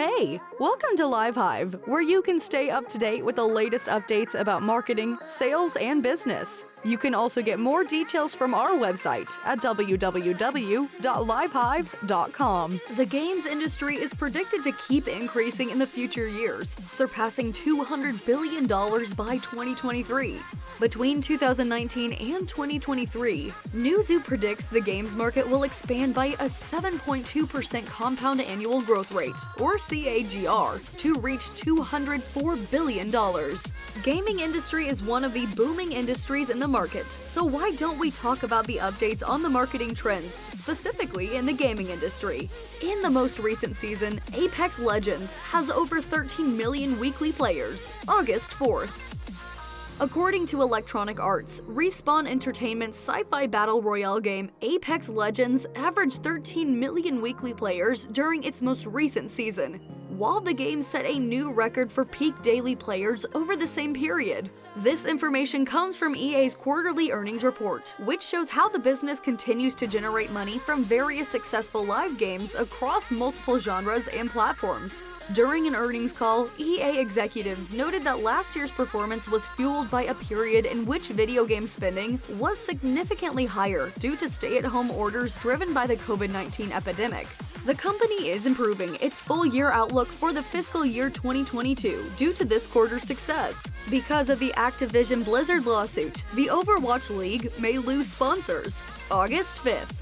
Hey, welcome to LiveHive, where you can stay up to date with the latest updates about marketing, sales, and business. You can also get more details from our website at www.livehive.com. The games industry is predicted to keep increasing in the future years, surpassing $200 billion by 2023. Between 2019 and 2023, Newzoo predicts the games market will expand by a 7.2% compound annual growth rate, or CAGR, to reach $204 billion. Gaming industry is one of the booming industries in the market, so why don't we talk about the updates on the marketing trends, specifically in the gaming industry? In the most recent season, Apex Legends has over 13 million weekly players, August 4th. According to Electronic Arts, Respawn Entertainment's sci-fi battle royale game Apex Legends averaged 13 million weekly players during its most recent season, while the game set a new record for peak daily players over the same period. This information comes from EA's quarterly earnings report, which shows how the business continues to generate money from various successful live games across multiple genres and platforms. During an earnings call, EA executives noted that last year's performance was fueled by a period in which video game spending was significantly higher due to stay-at-home orders driven by the COVID-19 epidemic. The company is improving its full-year outlook for the fiscal year 2022 due to this quarter's success. Because of the Activision Blizzard lawsuit, the Overwatch League may lose sponsors. August 5th.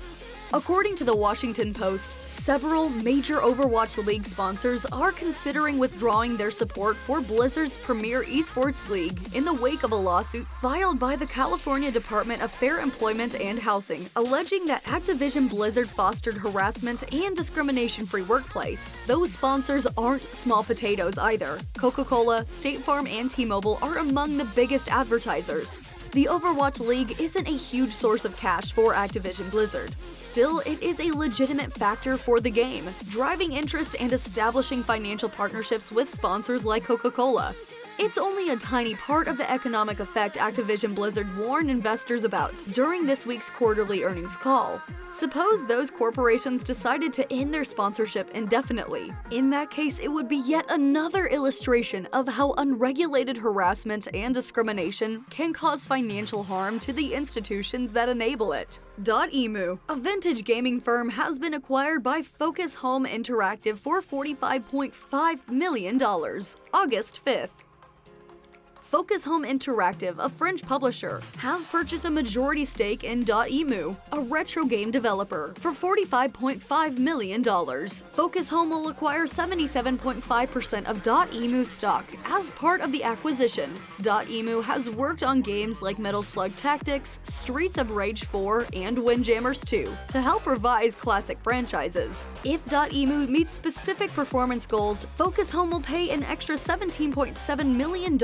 According to the Washington Post, several major Overwatch League sponsors are considering withdrawing their support for Blizzard's premier esports league in the wake of a lawsuit filed by the California Department of Fair Employment and Housing, alleging that Activision Blizzard fostered harassment and discrimination-free workplace. Those sponsors aren't small potatoes either. Coca-Cola, State Farm, and T-Mobile are among the biggest advertisers. The Overwatch League isn't a huge source of cash for Activision Blizzard. Still, it is a legitimate factor for the game, driving interest and establishing financial partnerships with sponsors like Coca-Cola. It's only a tiny part of the economic effect Activision Blizzard warned investors about during this week's quarterly earnings call. Suppose those corporations decided to end their sponsorship indefinitely. In that case, it would be yet another illustration of how unregulated harassment and discrimination can cause financial harm to the institutions that enable it. Dotemu, a vintage gaming firm, has been acquired by Focus Home Interactive for $45.5 million, August 5th. Focus Home Interactive, a French publisher, has purchased a majority stake in Dotemu, a retro game developer, for $45.5 million. Focus Home will acquire 77.5% of Dotemu stock as part of the acquisition. Dotemu has worked on games like Metal Slug Tactics, Streets of Rage 4, and Windjammers 2 to help revise classic franchises. If Dotemu meets specific performance goals, Focus Home will pay an extra $17.7 million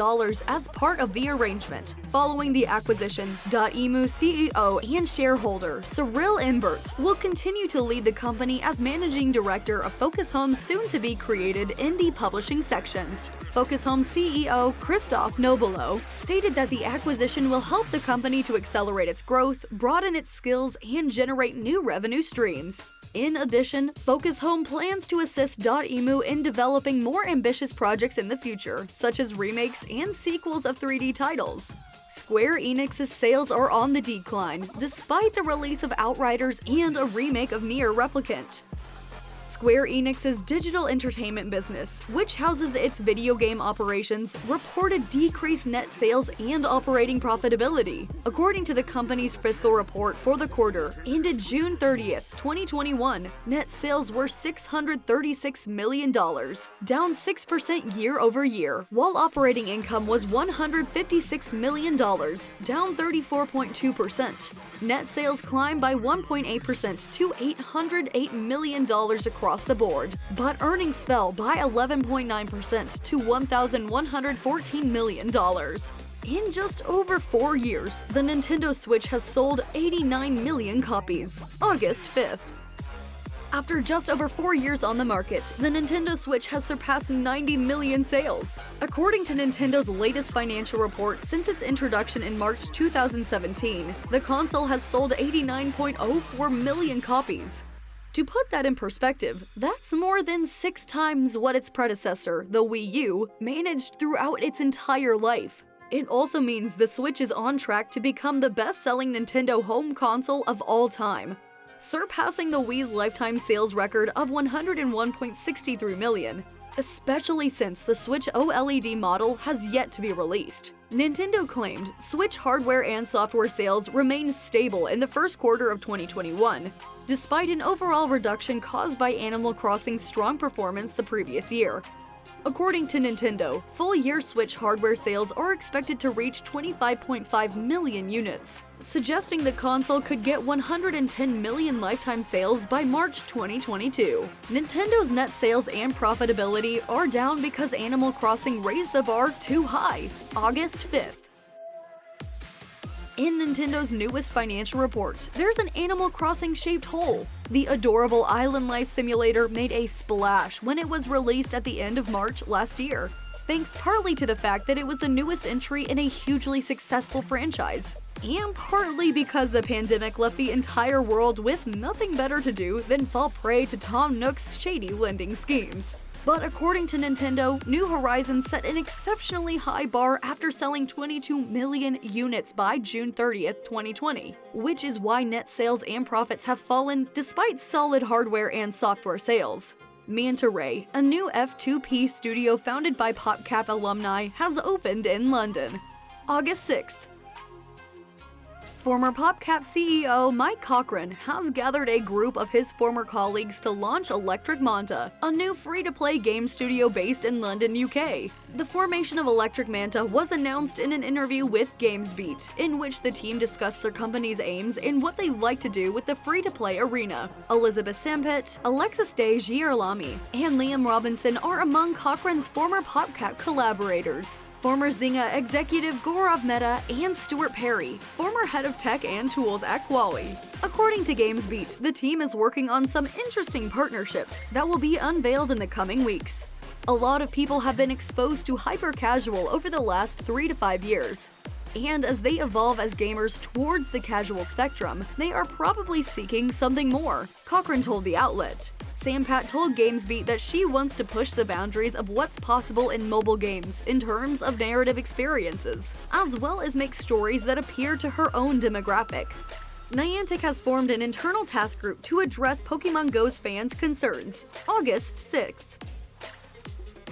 as part of the arrangement. Following the acquisition, Dotemu CEO and shareholder Cyril Imbert will continue to lead the company as managing director of Focus Home's soon-to-be-created indie publishing section. Focus Home CEO Christophe Nobilo stated that the acquisition will help the company to accelerate its growth, broaden its skills, and generate new revenue streams. In addition, Focus Home plans to assist Dotemu in developing more ambitious projects in the future, such as remakes and sequels of 3D titles. Square Enix's sales are on the decline, despite the release of Outriders and a remake of Nier Replicant. Square Enix's digital entertainment business, which houses its video game operations, reported decreased net sales and operating profitability. According to the company's fiscal report for the quarter ended June 30th, 2021, net sales were $636 million, down 6% year-over-year, while operating income was $156 million, down 34.2%. Net sales climbed by 1.8% to $808 million across the board, but earnings fell by 11.9% to $1,114 million. In just over 4 years, the Nintendo Switch has sold 89 million copies, August 5th. After just over 4 years on the market, the Nintendo Switch has surpassed 90 million sales. According to Nintendo's latest financial report since its introduction in March 2017, the console has sold 89.04 million copies. To put that in perspective, that's more than 6 times what its predecessor, the Wii U, managed throughout its entire life. It also means the Switch is on track to become the best-selling Nintendo home console of all time, surpassing the Wii's lifetime sales record of 101.63 million, especially since the Switch OLED model has yet to be released. Nintendo claimed Switch hardware and software sales remained stable in the first quarter of 2021, despite an overall reduction caused by Animal Crossing's strong performance the previous year. According to Nintendo, full-year Switch hardware sales are expected to reach 25.5 million units, suggesting the console could get 110 million lifetime sales by March 2022. Nintendo's net sales and profitability are down because Animal Crossing raised the bar too high, August 5th. In Nintendo's newest financial report, there's an Animal Crossing-shaped hole. The adorable island life simulator made a splash when it was released at the end of March last year, thanks partly to the fact that it was the newest entry in a hugely successful franchise, and partly because the pandemic left the entire world with nothing better to do than fall prey to Tom Nook's shady lending schemes. But according to Nintendo, New Horizons set an exceptionally high bar after selling 22 million units by June 30th, 2020, which is why net sales and profits have fallen despite solid hardware and software sales. Manta-Ray, a new F2P studio founded by Popcap alumni, has opened in London. August 6th. Former Popcap CEO Mike Cochran has gathered a group of his former colleagues to launch Electric Manta, a new free-to-play game studio based in London, UK. The formation of Electric Manta was announced in an interview with GamesBeat, in which the team discussed their company's aims and what they like to do with the free-to-play arena. Elizabeth Sampit, Alexis de Girolami, and Liam Robinson are among Cochran's former Popcap collaborators. Former Zynga executive Gaurav Mehta and Stuart Perry, former head of tech and tools at Huawei. According to GamesBeat, the team is working on some interesting partnerships that will be unveiled in the coming weeks. A lot of people have been exposed to hyper-casual over the last 3 to 5 years. And as they evolve as gamers towards the casual spectrum, they are probably seeking something more, Cochran told the outlet. Sampat told GamesBeat that she wants to push the boundaries of what's possible in mobile games in terms of narrative experiences, as well as make stories that appeal to her own demographic. Niantic has formed an internal task group to address Pokémon Go's fans' concerns, August 6th.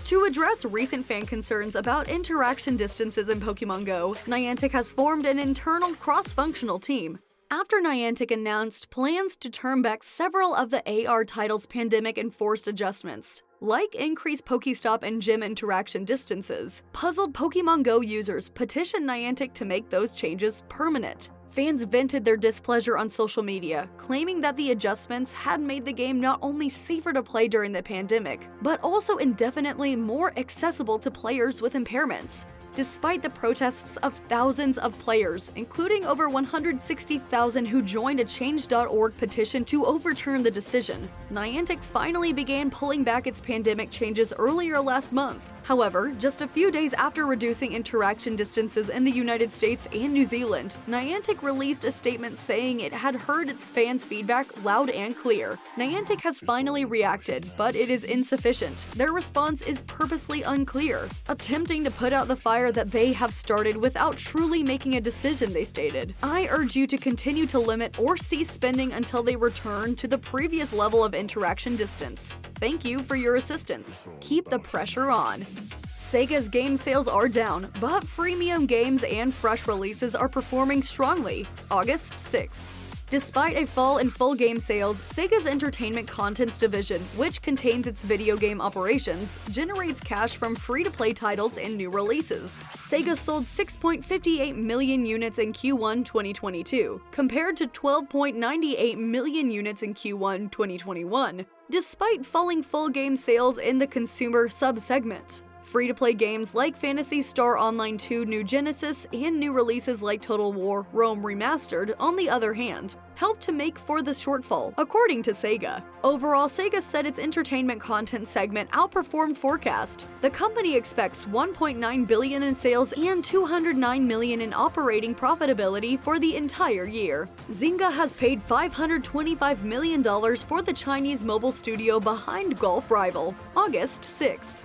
To address recent fan concerns about interaction distances in Pokémon Go, Niantic has formed an internal cross-functional team. After Niantic announced plans to turn back several of the AR title's pandemic-enforced adjustments, like increased Pokéstop and gym interaction distances, puzzled Pokémon Go users petitioned Niantic to make those changes permanent. Fans vented their displeasure on social media, claiming that the adjustments had made the game not only safer to play during the pandemic, but also indefinitely more accessible to players with impairments. Despite the protests of thousands of players, including over 160,000 who joined a Change.org petition to overturn the decision, Niantic finally began pulling back its pandemic changes earlier last month. However, just a few days after reducing interaction distances in the United States and New Zealand, Niantic released a statement saying it had heard its fans' feedback loud and clear. Niantic has finally reacted, but it is insufficient. Their response is purposely unclear, attempting to put out the fire that they have started without truly making a decision, they stated. I urge you to continue to limit or cease spending until they return to the previous level of interaction distance. Thank you for your assistance. Keep the pressure on. Sega's game sales are down, but freemium games and fresh releases are performing strongly, August 6th. Despite a fall in full game sales, Sega's Entertainment Contents division, which contains its video game operations, generates cash from free-to-play titles and new releases. Sega sold 6.58 million units in Q1 2022, compared to 12.98 million units in Q1 2021, despite falling full game sales in the consumer sub-segment. Free-to-play games like Phantasy Star Online 2 New Genesis and new releases like Total War Rome Remastered, on the other hand, helped to make for the shortfall, according to Sega. Overall, Sega said its entertainment content segment outperformed forecast. The company expects $1.9 billion in sales and $209 million in operating profitability for the entire year. Zynga has paid $525 million for the Chinese mobile studio behind Golf Rival, August 6th.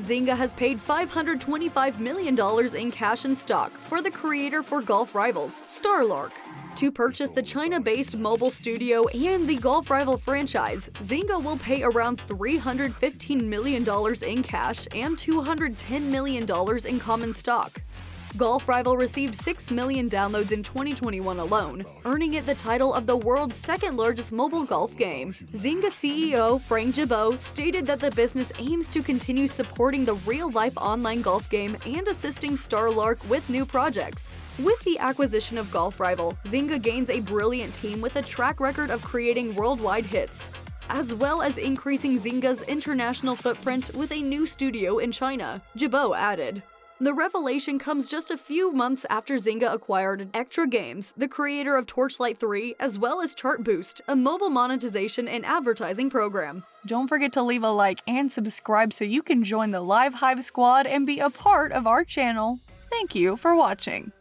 Zynga has paid $525 million in cash and stock for the creator for Golf Rivals, Starlark. To purchase the China-based mobile studio and the Golf Rival franchise, Zynga will pay around $315 million in cash and $210 million in common stock. Golf Rival received 6 million downloads in 2021 alone, earning it the title of the world's second-largest mobile golf game. Zynga CEO Frank Gibeau stated that the business aims to continue supporting the real-life online golf game and assisting Starlark with new projects. With the acquisition of Golf Rival, Zynga gains a brilliant team with a track record of creating worldwide hits, as well as increasing Zynga's international footprint with a new studio in China, Gibeau added. The revelation comes just a few months after Zynga acquired Extra Games, the creator of Torchlight 3, as well as Chart Boost, a mobile monetization and advertising program. Don't forget to leave a like and subscribe so you can join the LiveHive squad and be a part of our channel. Thank you for watching.